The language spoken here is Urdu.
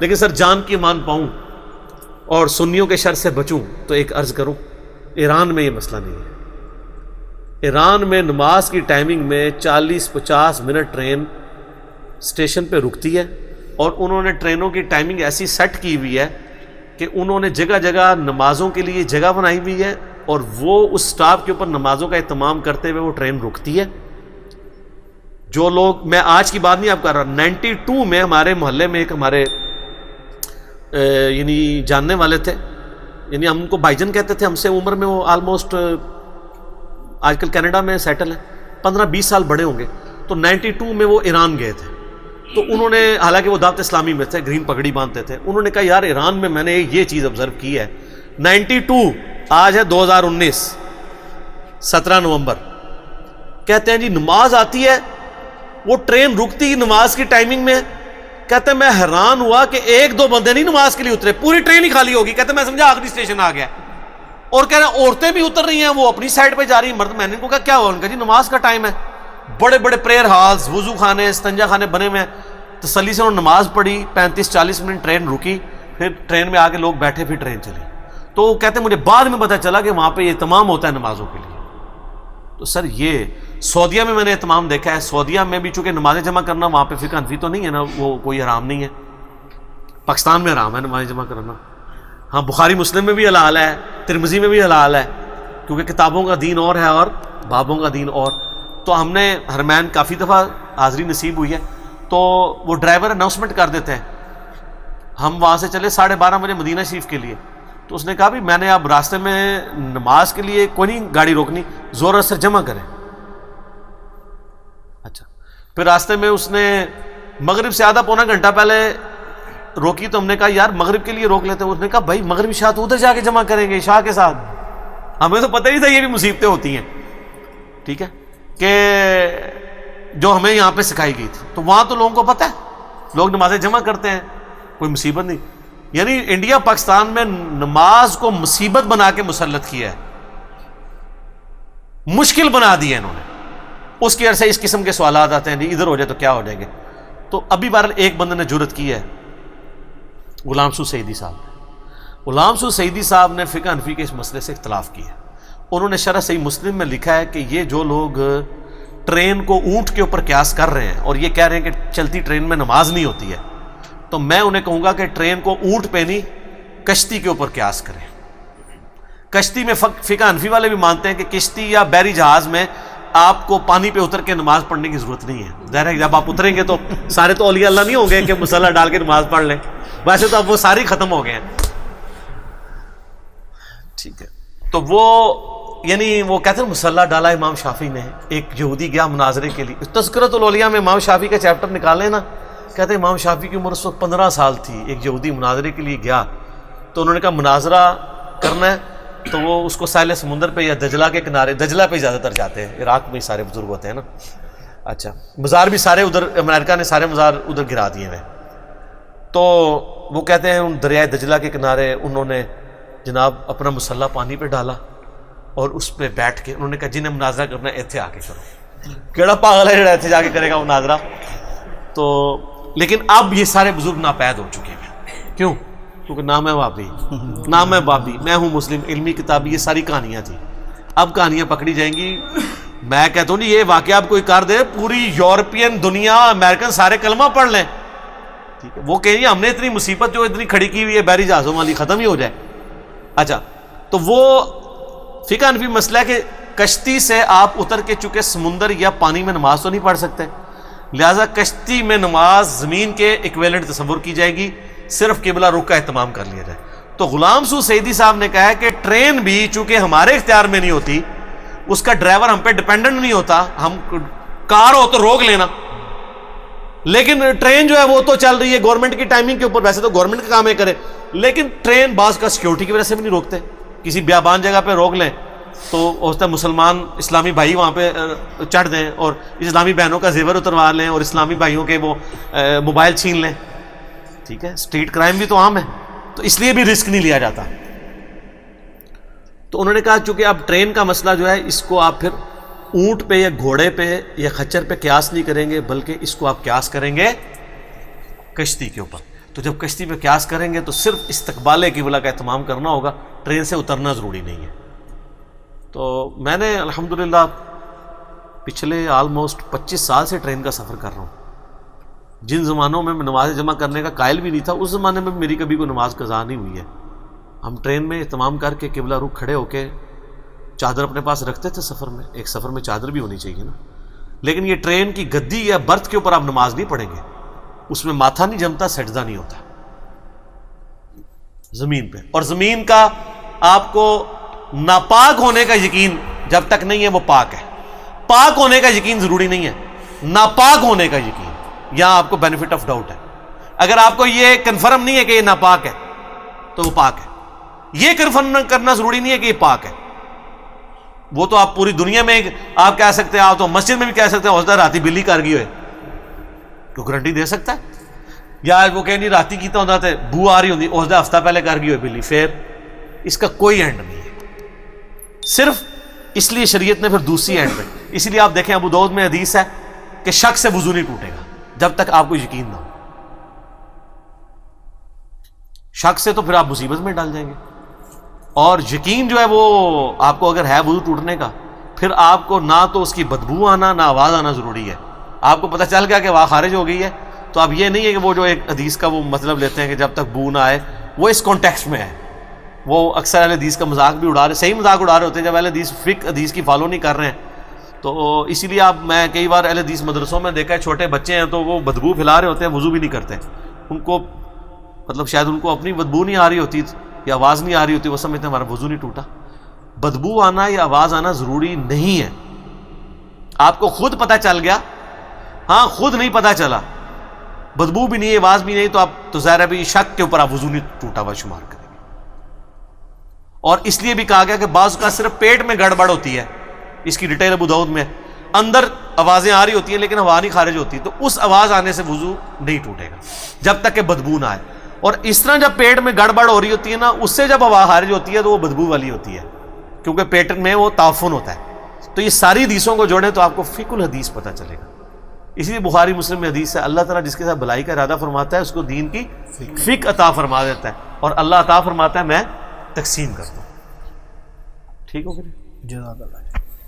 لیکن سر جان کی مان پاؤں اور سنیوں کے شر سے بچوں تو ایک عرض کروں، ایران میں یہ مسئلہ نہیں ہے۔ ایران میں نماز کی ٹائمنگ میں 40-50 منٹ ٹرین اسٹیشن پہ رکتی ہے، اور انہوں نے ٹرینوں کی ٹائمنگ ایسی سیٹ کی ہوئی ہے کہ انہوں نے جگہ جگہ نمازوں کے لیے جگہ بنائی ہوئی ہے، اور وہ اس سٹاپ کے اوپر نمازوں کا اہتمام کرتے ہوئے وہ ٹرین رکتی ہے۔ جو لوگ، میں آج کی بات نہیں آپ کر رہا، 92 میں ہمارے محلے میں ایک ہمارے یعنی جاننے والے تھے، یعنی ہم ان کو بھائی جان کہتے تھے، ہم سے عمر میں وہ آلموسٹ آج کل کینیڈا میں سیٹل ہیں، 15-20 سال بڑے ہوں گے۔ تو 92 میں وہ ایران گئے تھے، تو انہوں نے، حالانکہ وہ دعوت اسلامی میں تھے، گرین پگڑی باندھتے تھے، انہوں نے کہا یار ایران میں نے یہ چیز آبزرو کی ہے، 92 آج ہے 2019 17 نومبر، کہتے ہیں جی نماز آتی ہے، وہ ٹرین رکتی ہی نماز کی ٹائمنگ میں، کہتے ہیں میں حیران ہوا کہ 1-2 بندے نہیں نماز کے لیے اترے، پوری ٹرین ہی خالی ہوگی، کہتے ہیں میں سمجھا آخری اسٹیشن آ گیا، اور کہہ رہے ہیں عورتیں بھی اتر رہی ہیں، وہ اپنی سائڈ پہ جا رہی ہیں، مرد۔ میں نے ان کو کہا کیا ہوا؟ ان کا جی نماز کا ٹائم ہے، بڑے بڑے پریئر ہالز، وضو خانے، استنجا خانے بنے ہوئے ہیں، تسلی سے انہوں نے نماز پڑھی، 35-40 منٹ ٹرین رکی، پھر ٹرین میں آ کے لوگ بیٹھے، پھر ٹرین چلی۔ تو وہ کہتے ہیں مجھے بعد میں پتہ چلا کہ وہاں پہ یہ اہتمام ہوتا ہے نمازوں کے لیے۔ تو سر یہ سعودیہ میں نے اہتمام دیکھا ہے، سعودیہ میں بھی چونکہ نمازیں جمع کرنا وہاں پہ فقہ حنفی تو نہیں ہے نا، وہ کوئی حرام نہیں ہے، پاکستان میں حرام ہے نمازیں جمع کرنا، ہاں بخاری مسلم میں بھی حلال ہے، ترمذی میں بھی حلال ہے، کیونکہ کتابوں کا دین اور ہے اور بابوں کا دین اور۔ تو ہم نے حرمین کافی دفعہ حاضری نصیب ہوئی ہے، تو وہ ڈرائیور اناؤنسمنٹ کر دیتے ہیں، ہم وہاں سے چلے 12:30 بجے مدینہ شریف کے لیے، تو اس نے کہا بھی میں نے اب راستے میں نماز کے لیے کوئی نہیں گاڑی روکنی، زور اثر جمع کریں۔ اچھا، پھر راستے میں اس نے مغرب سے آدھا پونا گھنٹہ پہلے روکی، تو ہم نے کہا یار مغرب کے لیے روک لیتے ہیں، اس نے کہا بھائی مغرب عشاء تو ادھر جا کے جمع کریں گے عشاء کے ساتھ، ہمیں تو پتہ ہی تھا یہ بھی مصیبتیں ہوتی ہیں، ٹھیک ہے، کہ جو ہمیں یہاں پہ سکھائی گئی تھی، تو وہاں تو لوگوں کو پتہ ہے، لوگ نمازیں جمع کرتے ہیں، کوئی مصیبت نہیں۔ یعنی انڈیا پاکستان میں نماز کو مصیبت بنا کے مسلط کیا ہے، مشکل بنا دی ہے انہوں نے، اس کی وجہ سے اس قسم کے سوالات آتے ہیں جی ادھر ہو جائے تو کیا ہو جائیں گے۔ تو ابھی بہرحال ایک بندے نے جرت کی ہے، غلام سعود سعیدی صاحب نے، غلام سعود سعیدی صاحب نے فقہ حنفی کے اس مسئلے سے اختلاف کیا ہے، انہوں نے شرح صحیح مسلم میں لکھا ہے کہ یہ جو لوگ ٹرین کو اونٹ کے اوپر قیاس کر رہے ہیں اور یہ کہہ رہے ہیں کہ چلتی ٹرین میں نماز نہیں ہوتی ہے، تو میں انہیں کہوں گا کہ ٹرین کو اونٹ پہ نہیں کشتی کے اوپر قیاس کریں۔ کشتی میں فقہ حنفی والے بھی مانتے ہیں کہ کشتی یا بحری جہاز میں آپ کو پانی پہ اتر کے نماز پڑھنے کی ضرورت نہیں ہے، ظاہر ہے جب آپ اتریں گے تو سارے تو اولیاء اللہ نہیں ہوں گے کہ مصلی ڈال کے نماز پڑھ لیں، ویسے تو اب وہ ساری ختم ہو گئے ہیں، ٹھیک ہے۔ تو وہ یعنی وہ کہتے ہیں مصلی ڈالا امام شافعی نے، ایک یہودی گیا مناظرے کے لیے، تذکرۃ الاولیاء میں امام شافعی کا چیپٹر نکالیں نا، کہتے ہیں امام شافعی کی عمر اس وقت 15 سال تھی، ایک یہودی مناظرے کے لیے گیا، تو انہوں نے کہا مناظرہ کرنا ہے، تو وہ اس کو ساحل سمندر پہ یا دجلہ کے کنارے، دجلہ پہ زیادہ تر جاتے ہیں، عراق میں سارے بزرگ ہوتے ہیں نا، اچھا مزار بھی سارے ادھر، امریکہ نے سارے مزار ادھر گرا دیے ہیں، تو وہ کہتے ہیں ان دریائے دجلہ کے کنارے انہوں نے جناب اپنا مسلح پانی پہ ڈالا اور اس پہ بیٹھ کے انہوں نے کہا جنہیں مناظرہ کرنا ہے ایتھے آ کے کرو، کیڑا پاگل ہے جڑا ایتھے جا کے کرے گا مناظرہ۔ تو لیکن اب یہ سارے بزرگ ناپید ہو چکے ہیں، کیوں؟ کیونکہ نام ہے بابی، نام ہے بابی، میں ہوں مسلم، علمی کتابی، یہ ساری کہانیاں تھیں، اب کہانیاں پکڑی جائیں گی۔ میں کہتا ہوں نہیں یہ واقعہ اب کوئی کر دے، پوری یورپین دنیا امریکن سارے کلمہ پڑھ لیں، ٹھیک ہے، وہ کہیں ہم نے اتنی مصیبت جو اتنی کھڑی کی ہوئی ہے بحری جہازوں والی ختم ہی ہو جائے۔ اچھا، تو وہ فقہ حنفی مسئلہ ہے کہ کشتی سے آپ اتر کے چونکہ سمندر یا پانی میں نماز تو نہیں پڑھ سکتے، لہٰذا کشتی میں نماز زمین کے ایکویلنٹ تصور کی جائے گی، صرف قبلہ رخ کا اہتمام کر لیا جائے۔ تو غلام سعود سعیدی صاحب نے کہا ہے کہ ٹرین بھی چونکہ ہمارے اختیار میں نہیں ہوتی، اس کا ڈرائیور ہم پہ ڈیپینڈنٹ نہیں ہوتا، ہم کار ہو تو روک لینا، لیکن ٹرین جو ہے وہ تو چل رہی ہے گورنمنٹ کی ٹائمنگ کے اوپر، ویسے تو گورنمنٹ کا کام ہے کرے، لیکن ٹرین بعض کا سیکیورٹی کی وجہ سے بھی نہیں روکتے، کسی بیابان جگہ پہ روک لیں تو ہوتا ہے مسلمان اسلامی بھائی وہاں پہ چڑھ دیں اور اسلامی بہنوں کا زیور اتروا لیں اور اسلامی بھائیوں کے وہ موبائل چھین لیں، ٹھیک ہے، اسٹریٹ کرائم بھی تو عام ہے، تو اس لیے بھی رسک نہیں لیا جاتا۔ تو انہوں نے کہا چونکہ اب ٹرین کا مسئلہ جو ہے اس کو آپ پھر اونٹ پہ یا گھوڑے پہ یا خچر پہ قیاس نہیں کریں گے، بلکہ اس کو آپ قیاس کریں گے کشتی کے اوپر۔ تو جب کشتی میں قیاس کریں گے تو صرف استقبال قبلہ کا اہتمام کرنا ہوگا، ٹرین سے اترنا ضروری نہیں ہے۔ تو میں نے الحمدللہ پچھلے آلموسٹ 25 سال سے ٹرین کا سفر کر رہا ہوں۔ جن زمانوں میں نماز جمع کرنے کا قائل بھی نہیں تھا، اس زمانے میں میری کبھی کوئی نماز قضا نہیں ہوئی ہے۔ ہم ٹرین میں اہتمام کر کے قبلہ رخ کھڑے ہو کے چادر اپنے پاس رکھتے تھے سفر میں، ایک سفر میں چادر بھی ہونی چاہیے نا۔ لیکن یہ ٹرین کی گدی یا برتھ کے اوپر آپ نماز نہیں پڑھیں گے، اس میں ماتھا نہیں جمتا، سجدہ نہیں ہوتا زمین پہ۔ اور زمین کا آپ کو ناپاک ہونے کا یقین جب تک نہیں ہے وہ پاک ہے، پاک ہونے کا یقین ضروری نہیں ہے، ناپاک ہونے کا یقین، یہاں آپ کو بینیفٹ آف ڈاؤٹ ہے۔ اگر آپ کو یہ کنفرم نہیں ہے کہ یہ ناپاک ہے تو وہ پاک ہے، یہ کنفرم کرنا ضروری نہیں ہے کہ یہ پاک ہے۔ وہ تو آپ پوری دنیا میں آپ کہہ سکتے ہیں، آپ تو مسجد میں بھی کہہ سکتے ہیں حوصلہ راتی بلی کر گئی ہوئے، تو گارنٹی دے سکتا ہے؟ یا وہ کہ نہیں راتی کیتا ہوتا تھے بو آ رہی ہوتی حوصلہ ہفتہ پہلے کر گئی ہوئے بلی، پھر اس کا کوئی اینڈ نہیں ہے۔ صرف اس لیے شریعت نے پھر دوسری اینڈ پہ، اسی لیے آپ دیکھیں ابو داؤد میں حدیث ہے کہ شک سے وضو نہیں ٹوٹے گا جب تک آپ کو یقین نہ ہو۔ شک سے تو پھر آپ مصیبت میں ڈال جائیں گے، اور یقین جو ہے وہ آپ کو اگر ہے وضو ٹوٹنے کا، پھر آپ کو نہ تو اس کی بدبو آنا نہ آواز آنا ضروری ہے۔ آپ کو پتہ چل گیا کہ وہ خارج ہو گئی ہے، تو اب یہ نہیں ہے کہ وہ جو ایک حدیث کا وہ مطلب لیتے ہیں کہ جب تک بو نہ آئے، وہ اس کانٹیکسٹ میں ہے۔ وہ اکثر اہل حدیث کا مذاق بھی اڑا رہے، صحیح مذاق اڑا رہے ہوتے ہیں جب اہل حدیث فقہ حدیث کی فالو نہیں کر رہے ہیں۔ تو اسی لیے میں کئی بار اہل حدیث مدرسوں میں دیکھا ہے چھوٹے بچے ہیں تو وہ بدبو پھیلا رہے ہوتے ہیں، وضو بھی نہیں کرتے، ان کو مطلب شاید ان کو اپنی بدبو نہیں آ رہی ہوتی یا آواز نہیں آ رہی ہوتی، وہ سمجھتے ہیں ہمارا وضو نہیں ٹوٹا۔ بدبو آنا یا آواز آنا ضروری نہیں ہے۔ آپ کو خود پتہ چل گیا، ہاں خود نہیں پتہ چلا، بدبو بھی نہیں آواز بھی نہیں، تو آپ تو ظاہر ہے بھی شک کے اوپر آپ وضو نہیں ٹوٹا ہوا شمار کریں گے۔ اور اس لیے بھی کہا گیا کہ بعض کا صرف پیٹ میں گڑبڑ ہوتی ہے، اس کی ڈیٹیل ابو داؤد میں، اندر آوازیں آ رہی ہوتی ہیں لیکن ہوا نہیں خارج ہوتی، تو اس آواز آنے سے وضو نہیں ٹوٹے گا جب تک کہ بدبو نہ آئے۔ اور اس طرح جب پیٹ میں گڑبڑ ہو رہی ہوتی ہے نا، اس سے جب ہوا خارج ہوتی ہے تو وہ بدبو والی ہوتی ہے، کیونکہ پیٹ میں وہ تعفن ہوتا ہے۔ تو یہ ساری حدیثوں کو جوڑیں تو آپ کو فقہ الحدیث پتہ چلے گا۔ اسی لیے بخاری مسلم میں حدیث ہے، اللہ تعالیٰ جس کے ساتھ بھلائی کا ارادہ فرماتا ہے اس کو دین کی فقہ عطا فرما دیتا ہے، اور اللہ عطا فرماتا ہے میں تقسیم کرتا ہوں۔ ٹھیک ہو گیا؟ جزاک اللہ۔